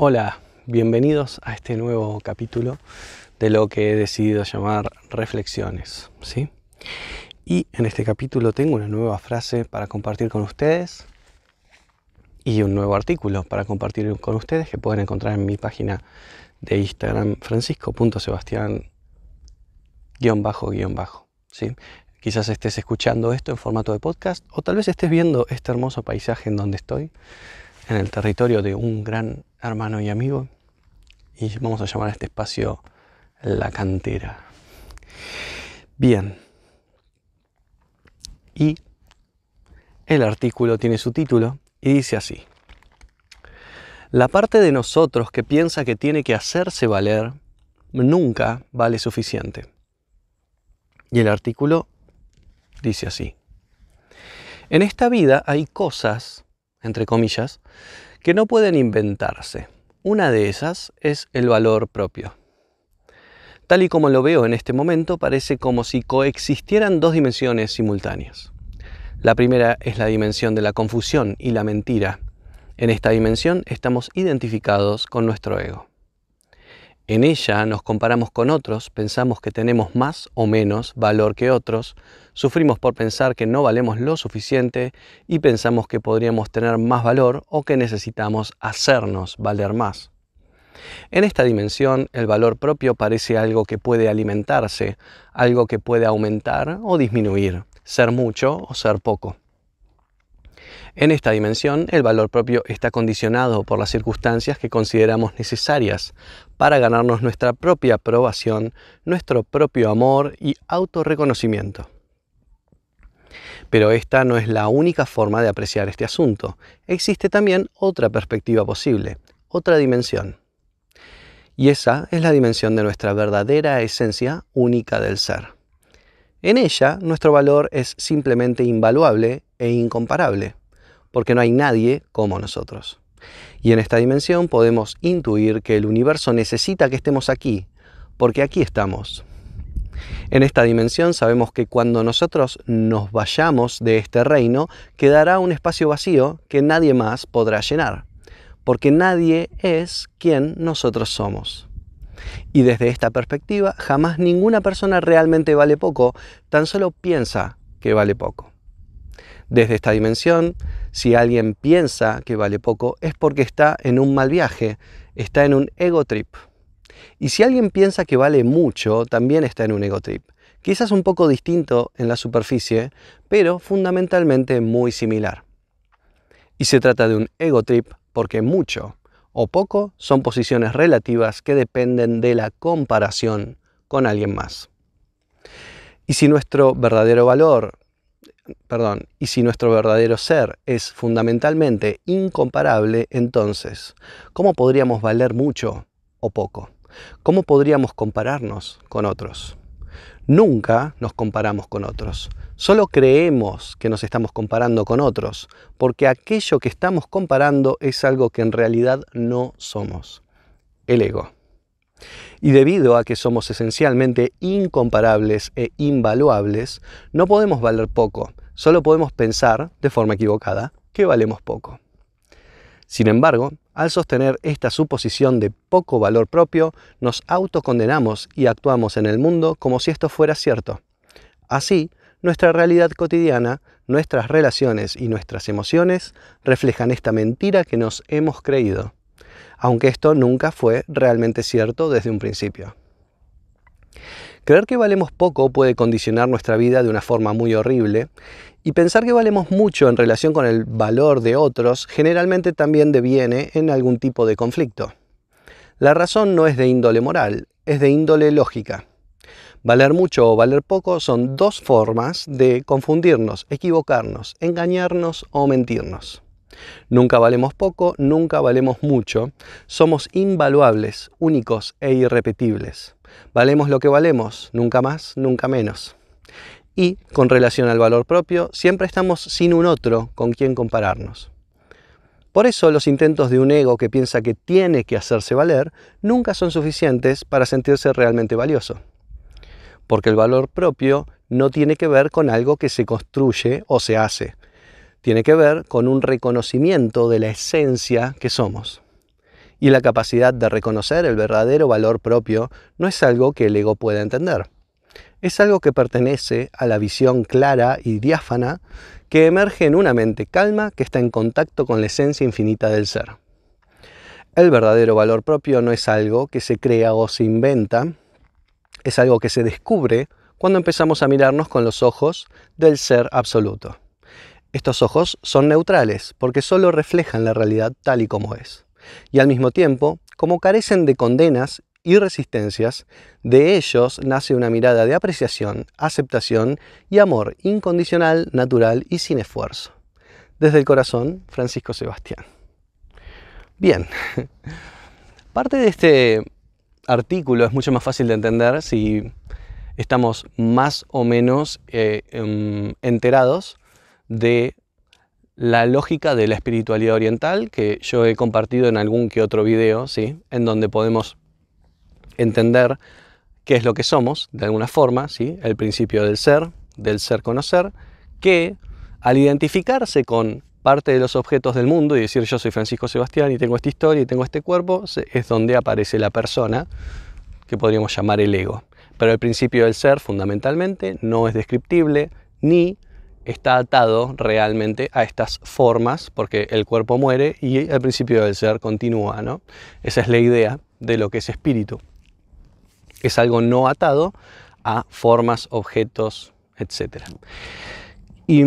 Hola, bienvenidos a este nuevo capítulo de lo que he decidido llamar Reflexiones, ¿sí? Y en este capítulo tengo una nueva frase para compartir con ustedes y un nuevo artículo para compartir con ustedes que pueden encontrar en mi página de Instagram, francisco.sebastián__, ¿sí? Quizás estés escuchando esto en formato de podcast o tal vez estés viendo este hermoso paisaje en donde estoy, en el territorio de un gran hermano y amigo, y vamos a llamar a este espacio La Cantera. Bien, y el artículo tiene su título y dice así: la parte de nosotros que piensa que tiene que hacerse valer nunca vale suficiente. Y el artículo dice así: en esta vida hay cosas, entre comillas, que no pueden inventarse. Una de esas es el valor propio. Tal y como lo veo en este momento, parece como si coexistieran dos dimensiones simultáneas. La primera es la dimensión de la confusión y la mentira. En esta dimensión estamos identificados con nuestro ego. En ella nos comparamos con otros, pensamos que tenemos más o menos valor que otros, sufrimos por pensar que no valemos lo suficiente y pensamos que podríamos tener más valor o que necesitamos hacernos valer más. En esta dimensión, el valor propio parece algo que puede alimentarse, algo que puede aumentar o disminuir, ser mucho o ser poco. En esta dimensión, el valor propio está condicionado por las circunstancias que consideramos necesarias para ganarnos nuestra propia aprobación, nuestro propio amor y autorreconocimiento. Pero esta no es la única forma de apreciar este asunto. Existe también otra perspectiva posible, otra dimensión. Y esa es la dimensión de nuestra verdadera esencia única del ser. En ella, nuestro valor es simplemente invaluable e incomparable, porque no hay nadie como nosotros. Y en esta dimensión podemos intuir que el universo necesita que estemos aquí, porque aquí estamos. En esta dimensión sabemos que cuando nosotros nos vayamos de este reino, quedará un espacio vacío que nadie más podrá llenar, porque nadie es quien nosotros somos. Y desde esta perspectiva, jamás ninguna persona realmente vale poco, tan solo piensa que vale poco. Desde esta dimensión, si alguien piensa que vale poco, es porque está en un mal viaje, está en un ego trip. Y si alguien piensa que vale mucho, también está en un ego trip. Quizás un poco distinto en la superficie, pero fundamentalmente muy similar. Y se trata de un ego trip porque mucho o poco son posiciones relativas que dependen de la comparación con alguien más. Y si nuestro verdadero ser es fundamentalmente incomparable, entonces, ¿cómo podríamos valer mucho o poco? ¿Cómo podríamos compararnos con otros? Nunca nos comparamos con otros. Solo creemos que nos estamos comparando con otros, porque aquello que estamos comparando es algo que en realidad no somos: el ego. Y debido a que somos esencialmente incomparables e invaluables, no podemos valer poco, solo podemos pensar, de forma equivocada, que valemos poco. Sin embargo, al sostener esta suposición de poco valor propio, nos autocondenamos y actuamos en el mundo como si esto fuera cierto. Así, nuestra realidad cotidiana, nuestras relaciones y nuestras emociones reflejan esta mentira que nos hemos creído, aunque esto nunca fue realmente cierto desde un principio. Creer que valemos poco puede condicionar nuestra vida de una forma muy horrible, y pensar que valemos mucho en relación con el valor de otros generalmente también deviene en algún tipo de conflicto. La razón no es de índole moral, es de índole lógica. Valer mucho o valer poco son dos formas de confundirnos, equivocarnos, engañarnos o mentirnos. Nunca valemos poco, nunca valemos mucho. Somos invaluables, únicos e irrepetibles. Valemos lo que valemos, nunca más, nunca menos. Y, con relación al valor propio, siempre estamos sin un otro con quien compararnos. Por eso los intentos de un ego que piensa que tiene que hacerse valer nunca son suficientes para sentirse realmente valioso. Porque el valor propio no tiene que ver con algo que se construye o se hace. Tiene que ver con un reconocimiento de la esencia que somos. Y la capacidad de reconocer el verdadero valor propio no es algo que el ego pueda entender. Es algo que pertenece a la visión clara y diáfana que emerge en una mente calma que está en contacto con la esencia infinita del ser. El verdadero valor propio no es algo que se crea o se inventa, es algo que se descubre cuando empezamos a mirarnos con los ojos del ser absoluto. Estos ojos son neutrales porque solo reflejan la realidad tal y como es. Y al mismo tiempo, como carecen de condenas y resistencias, de ellos nace una mirada de apreciación, aceptación y amor incondicional, natural y sin esfuerzo. Desde el corazón, Francisco Sebastián. Bien, parte de este artículo es mucho más fácil de entender si estamos más o menos enterados de la lógica de la espiritualidad oriental que yo he compartido en algún que otro video, ¿sí? En donde podemos entender qué es lo que somos, de alguna forma, ¿sí? El principio del ser conocer, que al identificarse con parte de los objetos del mundo y decir yo soy Francisco Sebastián y tengo esta historia y tengo este cuerpo, es donde aparece la persona que podríamos llamar el ego. Pero el principio del ser, fundamentalmente, no es descriptible ni está atado realmente a estas formas, porque el cuerpo muere y el principio del ser continúa, ¿no? Esa es la idea de lo que es espíritu. Es algo no atado a formas, objetos, etc. Y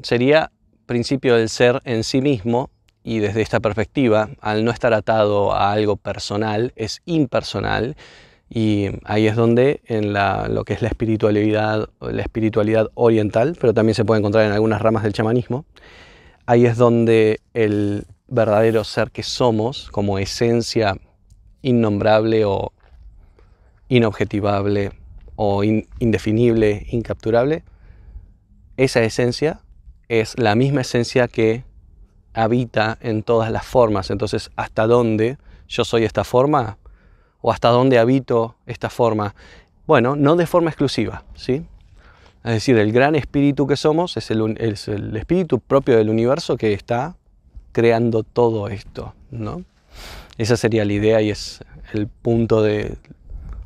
sería principio del ser en sí mismo, y desde esta perspectiva, al no estar atado a algo personal, es impersonal. Y ahí es donde en lo que es la espiritualidad oriental, pero también se puede encontrar en algunas ramas del chamanismo, ahí es donde el verdadero ser que somos, como esencia innombrable o inobjetivable o indefinible, incapturable, esa esencia es la misma esencia que habita en todas las formas. Entonces, ¿hasta dónde yo soy esta forma? ¿O hasta dónde habito esta forma? Bueno, no de forma exclusiva, ¿sí? Es decir, el gran espíritu que somos es el espíritu propio del universo que está creando todo esto, ¿no? Esa sería la idea y es el punto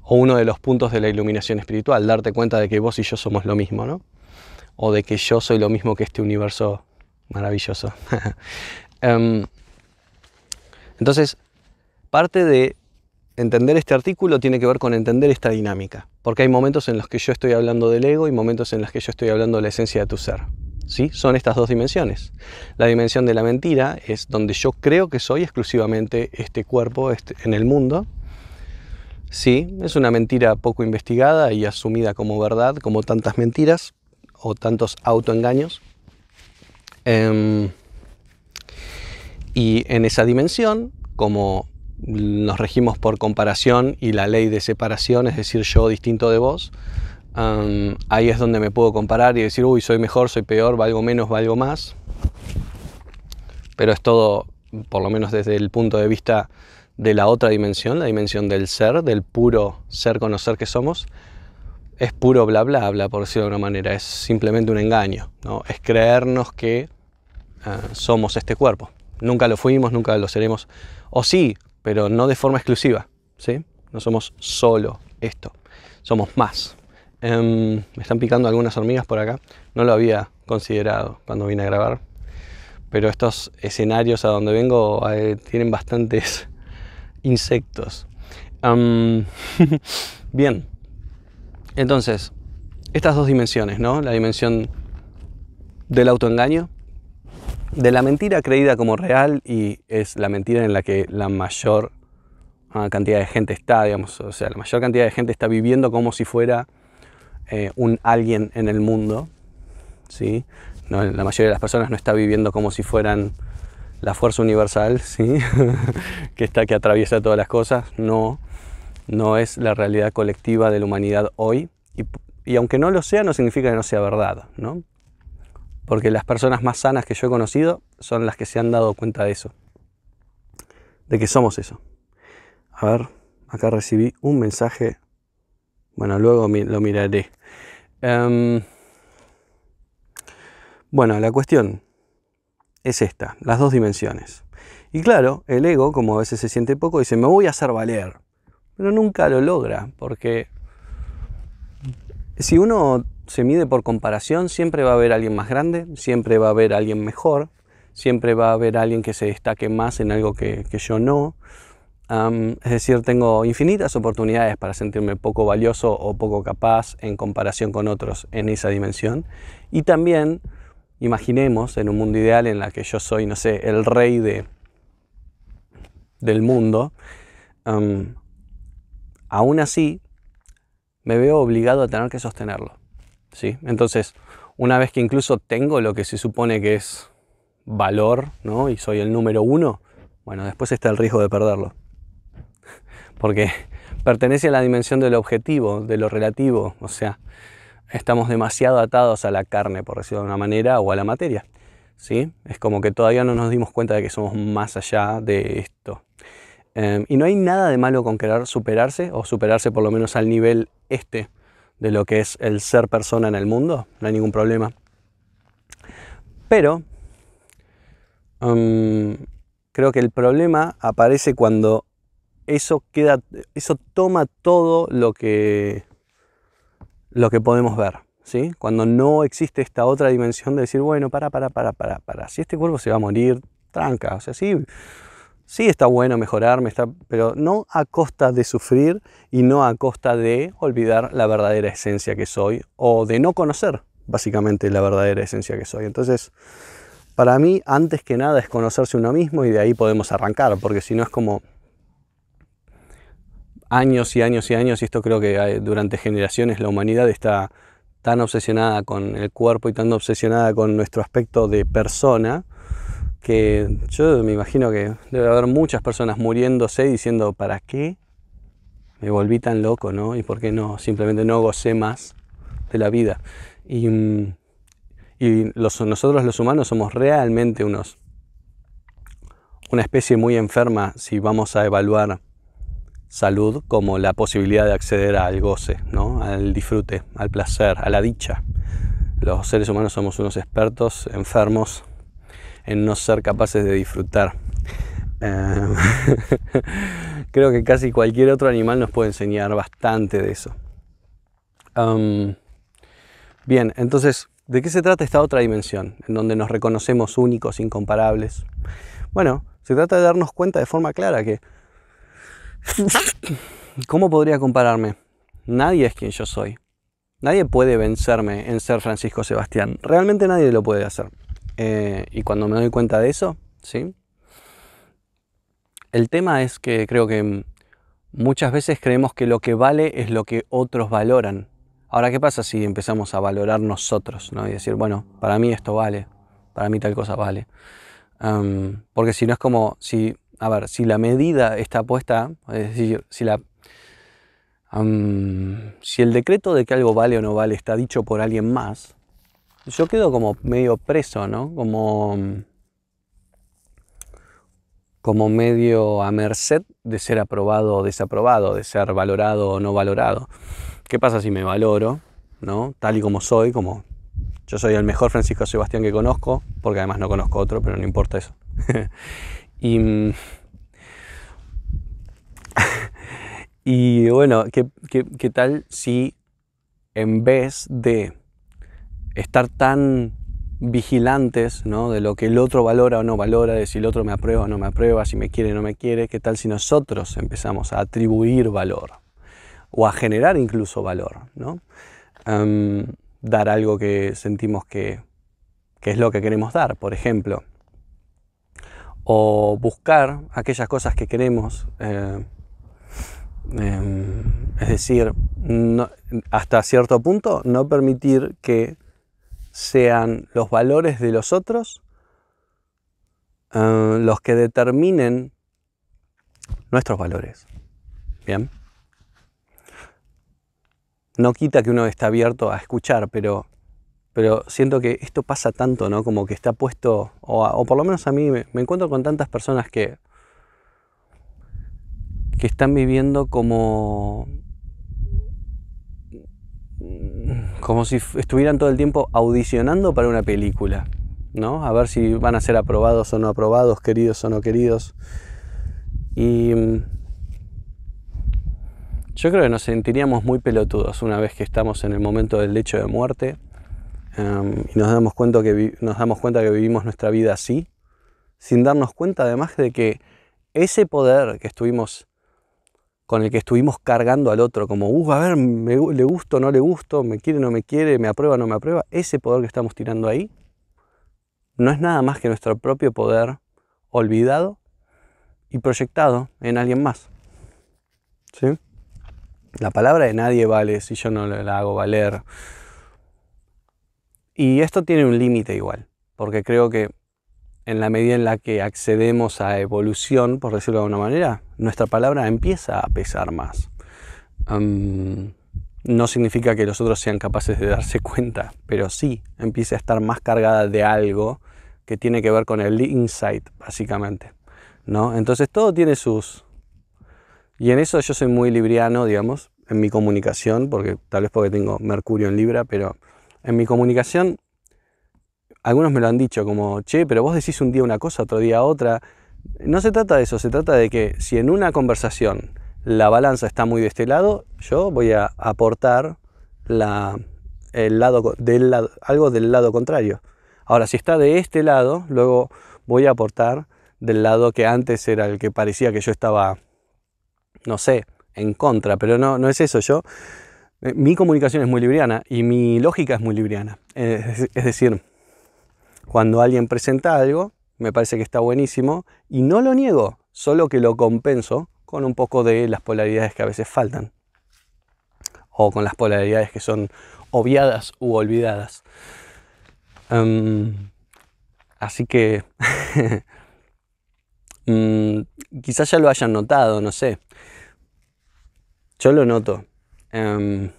o uno de los puntos de la iluminación espiritual, darte cuenta de que vos y yo somos lo mismo, ¿no? O de que yo soy lo mismo que este universo maravilloso. Entonces, parte de entender este artículo tiene que ver con entender esta dinámica, porque hay momentos en los que yo estoy hablando del ego y momentos en los que yo estoy hablando de la esencia de tu ser. ¿Sí? Son estas dos dimensiones. La dimensión de la mentira es donde yo creo que soy exclusivamente este cuerpo en el mundo. Sí, es una mentira poco investigada y asumida como verdad, como tantas mentiras o tantos autoengaños. Y en esa dimensión, como nos regimos por comparación y la ley de separación, es decir, yo distinto de vos, ahí es donde me puedo comparar y decir, uy, soy mejor, soy peor, valgo menos, valgo más. Pero es todo, por lo menos desde el punto de vista de la otra dimensión, la dimensión del ser, del puro ser conocer que somos, es puro bla bla bla, por decirlo de alguna manera, es simplemente un engaño, ¿no? Es creernos que somos este cuerpo. Nunca lo fuimos, nunca lo seremos, o sí, pero no de forma exclusiva, ¿sí? No somos solo esto, somos más. Me están picando algunas hormigas por acá, no lo había considerado cuando vine a grabar, pero estos escenarios a donde vengo tienen bastantes insectos. Bien, entonces, estas dos dimensiones, ¿no? La dimensión del autoengaño, de la mentira creída como real, y es la mentira en la que la mayor cantidad de gente está, digamos, o sea, la mayor cantidad de gente está viviendo como si fuera un alguien en el mundo, ¿sí? No, la mayoría de las personas no está viviendo como si fueran la fuerza universal, ¿sí? que atraviesa todas las cosas. No es la realidad colectiva de la humanidad hoy, y aunque no lo sea, no significa que no sea verdad, ¿no? Porque las personas más sanas que yo he conocido son las que se han dado cuenta de eso, de que somos eso. A ver, acá recibí un mensaje, bueno, luego lo miraré. Bueno, la cuestión es esta, las dos dimensiones. Y claro, el ego, como a veces se siente poco, dice, me voy a hacer valer. Pero nunca lo logra, porque si uno se mide por comparación, siempre va a haber alguien más grande, siempre va a haber alguien mejor, siempre va a haber alguien que se destaque más en algo que yo no. Es decir, tengo infinitas oportunidades para sentirme poco valioso o poco capaz en comparación con otros en esa dimensión. Y también, imaginemos en un mundo ideal en la que yo soy, no sé, el rey del mundo, aún así me veo obligado a tener que sostenerlo, ¿sí? Entonces, una vez que incluso tengo lo que se supone que es valor, ¿no? Y soy el número uno, bueno, después está el riesgo de perderlo. Porque pertenece a la dimensión del objetivo, de lo relativo, o sea, estamos demasiado atados a la carne, por decirlo de una manera, o a la materia, ¿sí? Es como que todavía no nos dimos cuenta de que somos más allá de esto. Y no hay nada de malo con querer superarse, o superarse por lo menos al nivel de lo que es el ser persona en el mundo, no hay ningún problema. Pero creo que el problema aparece cuando eso toma todo lo que podemos ver, ¿sí? Cuando no existe esta otra dimensión de decir, bueno, para. Si este cuerpo se va a morir, tranca. O sea, sí está bueno mejorarme, pero no a costa de sufrir y no a costa de olvidar la verdadera esencia que soy o de no conocer, básicamente, la verdadera esencia que soy. Entonces, para mí, antes que nada es conocerse uno mismo y de ahí podemos arrancar, porque si no es como años y años y años, y esto creo que durante generaciones la humanidad está tan obsesionada con el cuerpo y tan obsesionada con nuestro aspecto de persona, que yo me imagino que debe haber muchas personas muriéndose y diciendo, ¿para qué me volví tan loco, no? ¿Y por qué no? Simplemente no gocé más de la vida. Y nosotros los humanos somos realmente una especie muy enferma si vamos a evaluar salud como la posibilidad de acceder al goce, ¿no? Al disfrute, al placer, a la dicha. Los seres humanos somos unos expertos enfermos en no ser capaces de disfrutar. Creo que casi cualquier otro animal nos puede enseñar bastante de eso. Bien, entonces, ¿de qué se trata esta otra dimensión en donde nos reconocemos únicos, incomparables? Bueno, se trata de darnos cuenta de forma clara que ¿cómo podría compararme? Nadie es quien yo soy. Nadie puede vencerme en ser Francisco Sebastián. Realmente nadie lo puede hacer. Y cuando me doy cuenta de eso, ¿sí? El tema es que creo que muchas veces creemos que lo que vale es lo que otros valoran. Ahora, ¿qué pasa si empezamos a valorar nosotros, ¿no? Y decir, bueno, para mí esto vale, para mí tal cosa vale. Porque si no es como, si la medida está puesta, es decir, si el decreto de que algo vale o no vale está dicho por alguien más, yo quedo como medio preso, ¿no? Como medio a merced de ser aprobado o desaprobado, de ser valorado o no valorado. ¿Qué pasa si me valoro, ¿no? Tal y como soy, como yo soy el mejor Francisco Sebastián que conozco, porque además no conozco otro, pero no importa eso. Y bueno, ¿qué tal si en vez de estar tan vigilantes, ¿no? De lo que el otro valora o no valora, de si el otro me aprueba o no me aprueba, si me quiere o no me quiere, qué tal si nosotros empezamos a atribuir valor o a generar incluso valor, ¿no? Dar algo que sentimos que es lo que queremos dar, por ejemplo, o buscar aquellas cosas que queremos, es decir, hasta cierto punto no permitir que sean los valores de los otros los que determinen nuestros valores. Bien. No quita que uno está abierto a escuchar, pero siento que esto pasa tanto, ¿no? Como que está puesto, o por lo menos a mí me encuentro con tantas personas que están viviendo como si estuvieran todo el tiempo audicionando para una película, ¿no? A ver si van a ser aprobados o no aprobados, queridos o no queridos. Y yo creo que nos sentiríamos muy pelotudos una vez que estamos en el momento del lecho de muerte y nos damos cuenta que vivimos nuestra vida así, sin darnos cuenta además de que ese poder con el que estuvimos cargando al otro, como, a ver, le gusto o no le gusto, me quiere o no me quiere, me aprueba o no me aprueba, ese poder que estamos tirando ahí, no es nada más que nuestro propio poder olvidado y proyectado en alguien más. ¿Sí? La palabra de nadie vale si yo no la hago valer. Y esto tiene un límite igual, porque creo que en la medida en la que accedemos a evolución, por decirlo de alguna manera, nuestra palabra empieza a pesar más. No significa que los otros sean capaces de darse cuenta, pero sí empieza a estar más cargada de algo que tiene que ver con el insight, básicamente, ¿no? Entonces todo tiene sus... Y en eso yo soy muy libriano, digamos, en mi comunicación, tal vez porque tengo Mercurio en Libra, pero en mi comunicación algunos me lo han dicho como, che, pero vos decís un día una cosa, otro día otra. No se trata de eso, se trata de que si en una conversación la balanza está muy de este lado, yo voy a aportar algo del lado contrario. Ahora, si está de este lado, luego voy a aportar del lado que antes era el que parecía que yo estaba, no sé, en contra, pero no es eso. Mi comunicación es muy libriana y mi lógica es muy libriana. Es decir, cuando alguien presenta algo, me parece que está buenísimo y no lo niego, solo que lo compenso con un poco de las polaridades que a veces faltan. O con las polaridades que son obviadas u olvidadas. Así que quizás ya lo hayan notado, no sé. Yo lo noto. Pero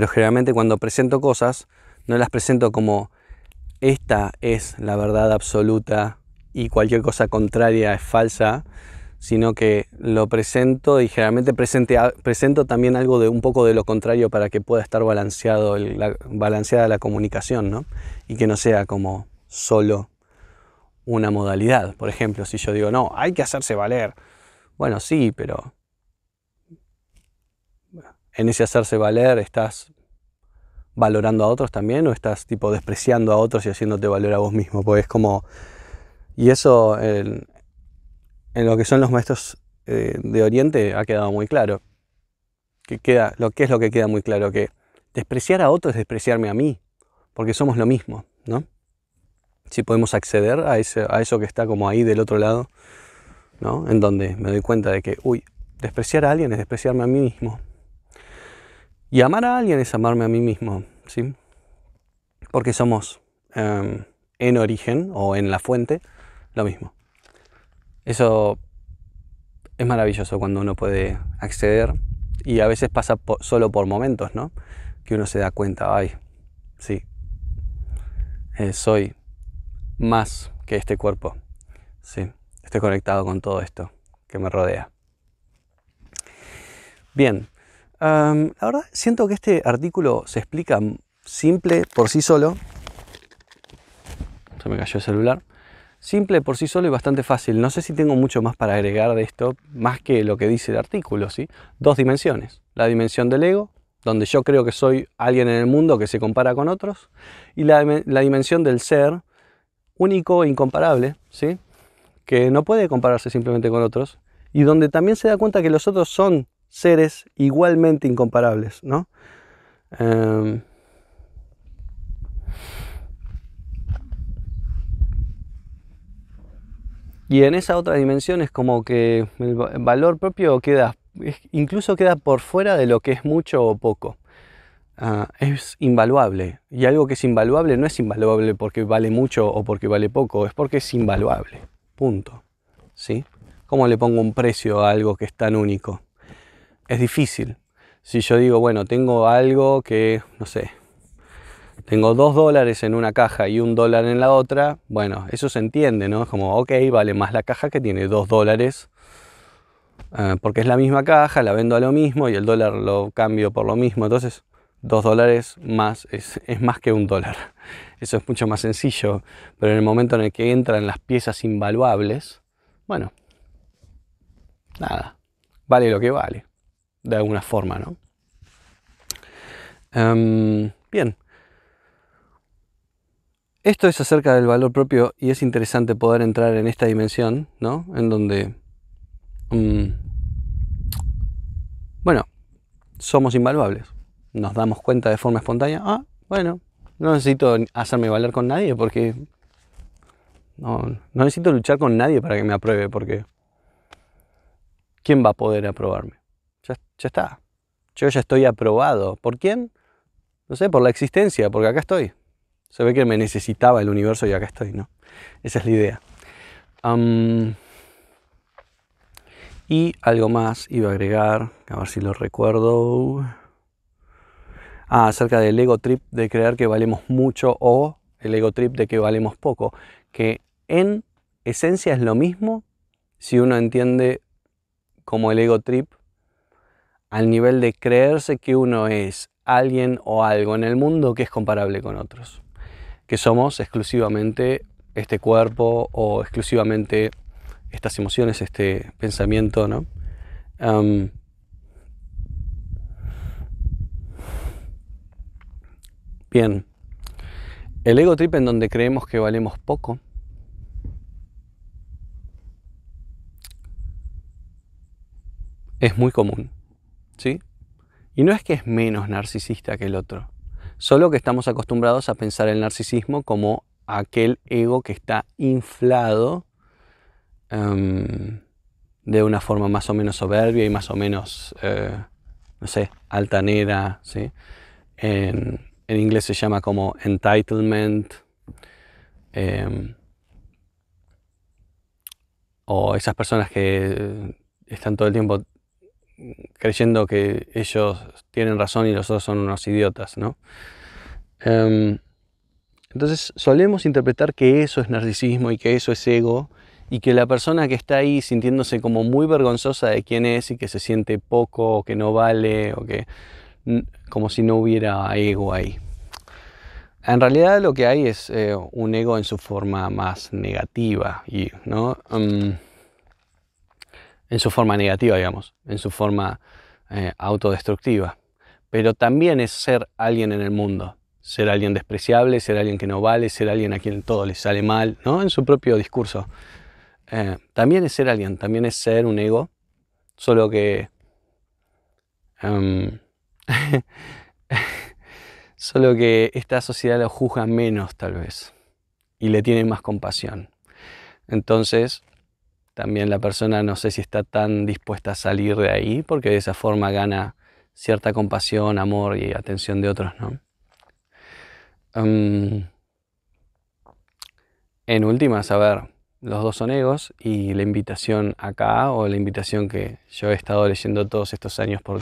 generalmente cuando presento cosas, no las presento como esta es la verdad absoluta y cualquier cosa contraria es falsa, sino que lo presento y generalmente presento también algo de un poco de lo contrario para que pueda estar balanceada la comunicación, ¿no? Y que no sea como solo una modalidad. Por ejemplo, si yo digo, no, hay que hacerse valer. Bueno, sí, pero en ese hacerse valer estás valorando a otros también, o estás tipo despreciando a otros y haciéndote valer a vos mismo, pues es como... Y eso en lo que son los maestros de Oriente ha quedado muy claro. ¿Qué es lo que queda muy claro? Que despreciar a otros es despreciarme a mí, porque somos lo mismo, ¿no? Si podemos acceder a eso que está como ahí del otro lado, ¿no? En donde me doy cuenta de que, despreciar a alguien es despreciarme a mí mismo. Y amar a alguien es amarme a mí mismo, ¿sí? Porque somos en origen o en la fuente lo mismo. Eso es maravilloso cuando uno puede acceder y a veces pasa solo por momentos, ¿no? Que uno se da cuenta, sí, soy más que este cuerpo, sí, estoy conectado con todo esto que me rodea. Bien. La verdad, siento que este artículo se explica simple por sí solo. Se me cayó el celular. Simple por sí solo y bastante fácil. No sé si tengo mucho más para agregar de esto, más que lo que dice el artículo, ¿sí? 2 dimensiones. La dimensión del ego, donde yo creo que soy alguien en el mundo que se compara con otros. Y la dimensión del ser, único e incomparable, ¿sí? Que no puede compararse simplemente con otros. Y donde también se da cuenta que los otros son seres igualmente incomparables, ¿no? Y en esa otra dimensión es como que el valor propio incluso queda por fuera de lo que es mucho o poco. Es invaluable. Y algo que es invaluable no es invaluable porque vale mucho o porque vale poco, es porque es invaluable. Punto. ¿Sí? ¿Cómo le pongo un precio a algo que es tan único? Es difícil. Si yo digo, bueno, tengo algo que, no sé, tengo $2 en una caja y $1 en la otra, bueno, eso se entiende, ¿no? Es como, ok, vale más la caja que tiene $2, porque es la misma caja, la vendo a lo mismo y el dólar lo cambio por lo mismo, entonces $2 más es más que $1. Eso es mucho más sencillo, pero en el momento en el que entran las piezas invaluables, bueno, nada, vale lo que vale, de alguna forma, ¿no? Bien, esto es acerca del valor propio y es interesante poder entrar en esta dimensión, ¿no? En donde, bueno, somos invaluables. Nos damos cuenta de forma espontánea, bueno, no necesito hacerme valer con nadie porque no necesito luchar con nadie para que me apruebe, porque ¿quién va a poder aprobarme? Ya está. Yo ya estoy aprobado. ¿Por quién? No sé, por la existencia, porque acá estoy. Se ve que me necesitaba el universo y acá estoy, ¿no? Esa es la idea. Y algo más iba a agregar, a ver si lo recuerdo. Acerca del ego trip de creer que valemos mucho o el ego trip de que valemos poco. Que en esencia es lo mismo si uno entiende como el ego trip al nivel de creerse que uno es alguien o algo en el mundo que es comparable con otros. Que somos exclusivamente este cuerpo o exclusivamente estas emociones, este pensamiento, ¿no? Bien, el ego trip en donde creemos que valemos poco es muy común, ¿sí? Y no es que es menos narcisista que el otro, solo que estamos acostumbrados a pensar el narcisismo como aquel ego que está inflado de una forma más o menos soberbia y más o menos, no sé, altanera, ¿sí? En inglés se llama como entitlement, o esas personas que están todo el tiempo creyendo que ellos tienen razón y los otros son unos idiotas, ¿no? Entonces solemos interpretar que eso es narcisismo y que eso es ego, y que la persona que está ahí sintiéndose como muy vergonzosa de quién es y que se siente poco o que no vale o que como si no hubiera ego ahí. En realidad lo que hay es un ego en su forma más negativa, ¿no? En su forma negativa, digamos, en su forma autodestructiva. Pero también es ser alguien en el mundo, ser alguien despreciable, ser alguien que no vale, ser alguien a quien todo le sale mal, ¿no? En su propio discurso. También es ser alguien, también es ser un ego, solo que solo que esta sociedad lo juzga menos tal vez y le tiene más compasión. Entonces también la persona no sé si está tan dispuesta a salir de ahí, porque de esa forma gana cierta compasión, amor y atención de otros, ¿no? En últimas, a ver, los dos son egos, y la invitación acá, o la invitación que yo he estado leyendo todos estos años por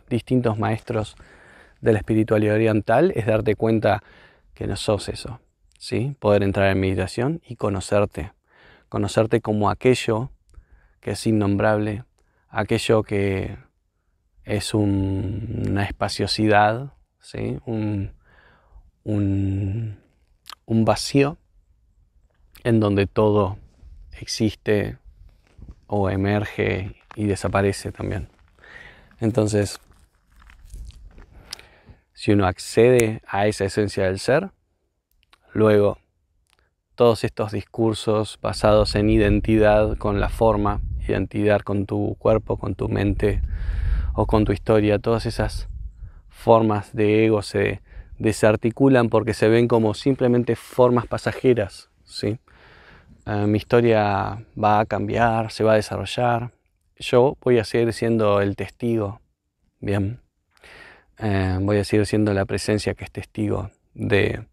distintos maestros de la espiritualidad oriental, es darte cuenta que no sos eso, ¿sí? Poder entrar en meditación y conocerte como aquello que es innombrable, aquello que es una espaciosidad, ¿sí? Un vacío en donde todo existe o emerge y desaparece también. Entonces, si uno accede a esa esencia del ser, luego todos estos discursos basados en identidad con la forma, identidad con tu cuerpo, con tu mente o con tu historia, todas esas formas de ego se desarticulan porque se ven como simplemente formas pasajeras, ¿sí? Mi historia va a cambiar, se va a desarrollar. Yo voy a seguir siendo el testigo, bien. Voy a seguir siendo la presencia que es testigo de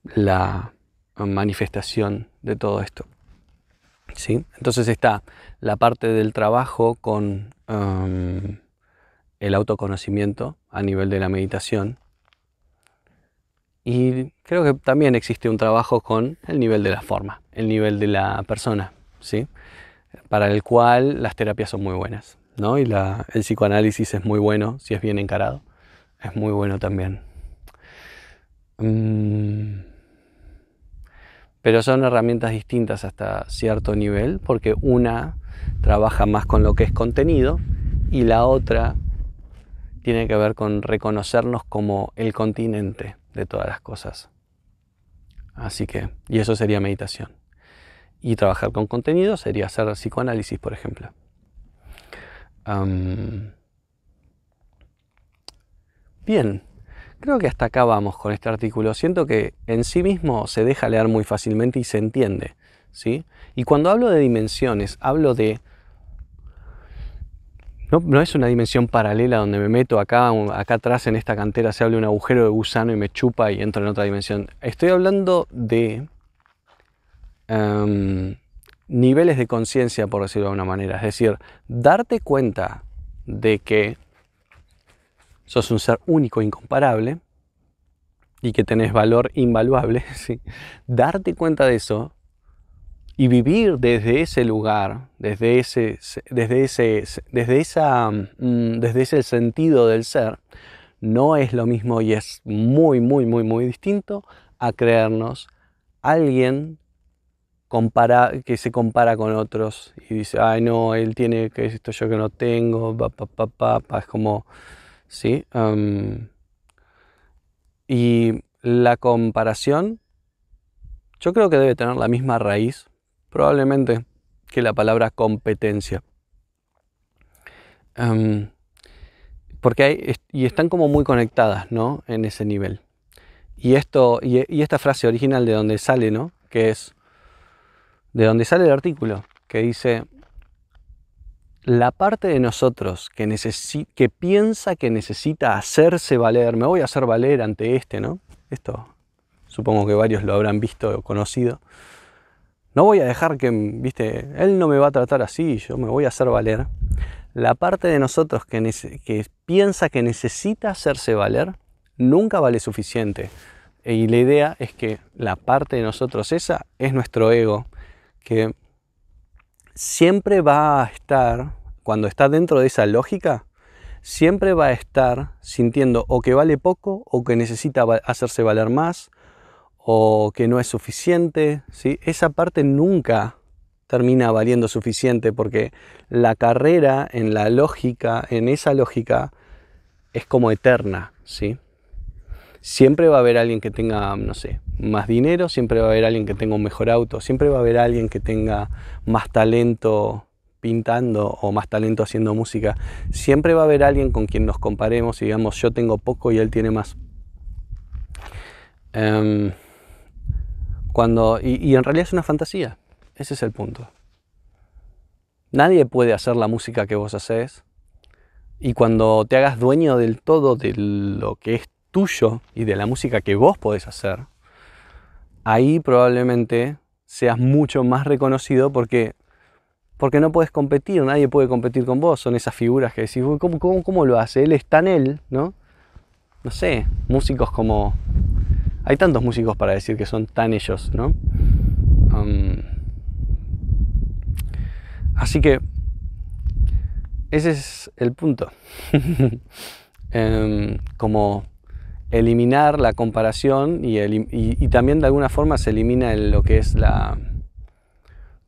la manifestación de todo esto, ¿sí? Entonces está la parte del trabajo con el autoconocimiento a nivel de la meditación, y creo que también existe un trabajo con el nivel de la forma, el nivel de la persona, ¿sí? Para el cual las terapias son muy buenas, ¿no? Y el psicoanálisis es muy bueno si es bien encarado. es muy bueno también. Pero son herramientas distintas hasta cierto nivel, porque una trabaja más con lo que es contenido y la otra tiene que ver con reconocernos como el continente de todas las cosas. Así que, y eso sería meditación. Y trabajar con contenido sería hacer psicoanálisis, por ejemplo. Bien, creo que hasta acá vamos con este artículo. Siento que en sí mismo se deja leer muy fácilmente y se entiende, ¿sí? Y cuando hablo de dimensiones, hablo de... No es una dimensión paralela donde me meto acá atrás en esta cantera se abre un agujero de gusano y me chupa y entro en otra dimensión. Estoy hablando de niveles de conciencia, por decirlo de alguna manera. Es decir, darte cuenta de que sos un ser único, incomparable, y que tenés valor invaluable, ¿sí? Darte cuenta de eso y vivir desde ese lugar, desde ese sentido del ser, no es lo mismo y es muy, muy, muy, muy distinto a creernos alguien que se compara con otros y dice, ay no, él tiene que esto yo que no tengo, es como, ¿sí? Y la comparación, yo creo que debe tener la misma raíz, probablemente, que la palabra competencia. Porque están como muy conectadas, ¿no? En ese nivel. Y esta frase original de donde sale, ¿no? Que es de donde sale el artículo, que dice: la parte de nosotros que piensa que necesita hacerse valer, me voy a hacer valer ante ¿no? Esto supongo que varios lo habrán visto o conocido. No voy a dejar que, viste, él no me va a tratar así, yo me voy a hacer valer. La parte de nosotros que piensa que necesita hacerse valer, nunca vale suficiente. Y la idea es que la parte de nosotros, esa es nuestro ego, que siempre va a estar, cuando está dentro de esa lógica, siempre va a estar sintiendo o que vale poco, o que necesita hacerse valer más, o que no es suficiente, ¿sí? Esa parte nunca termina valiendo suficiente, porque la carrera en la lógica, en esa lógica, es como eterna, ¿sí? Siempre va a haber alguien que tenga, no sé, más dinero, siempre va a haber alguien que tenga un mejor auto, siempre va a haber alguien que tenga más talento pintando o más talento haciendo música. Siempre va a haber alguien con quien nos comparemos y digamos, yo tengo poco y él tiene más. Y en realidad es una fantasía. Ese es el punto. Nadie puede hacer la música que vos hacés. Y cuando te hagas dueño del todo de lo que es tuyo y de la música que vos podés hacer, ahí probablemente seas mucho más reconocido porque no podés competir, nadie puede competir con vos. Son esas figuras que decís, ¿cómo lo hace? Él es tan él, ¿no? No sé, músicos como... Hay tantos músicos para decir que son tan ellos, ¿no? Así que ese es el punto. Como eliminar la comparación y también de alguna forma se elimina lo que es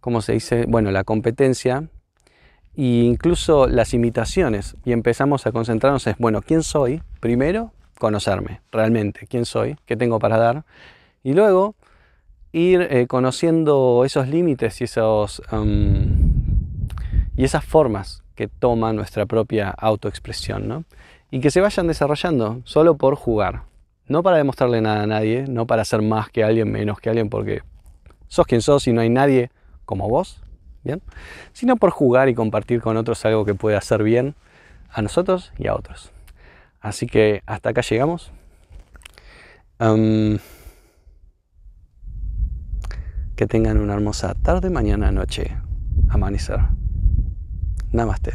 ¿cómo se dice? Bueno, la competencia e incluso las imitaciones. Y empezamos a concentrarnos en, bueno, ¿quién soy? Primero, conocerme realmente, ¿quién soy? ¿Qué tengo para dar? Y luego ir conociendo esos límites y esas formas que toma nuestra propia autoexpresión, ¿no? Y que se vayan desarrollando solo por jugar. No para demostrarle nada a nadie, no para ser más que alguien, menos que alguien, porque sos quien sos y no hay nadie como vos, ¿bien? Sino por jugar y compartir con otros algo que pueda hacer bien a nosotros y a otros. Así que hasta acá llegamos. Que tengan una hermosa tarde, mañana, noche, amanecer. Namaste.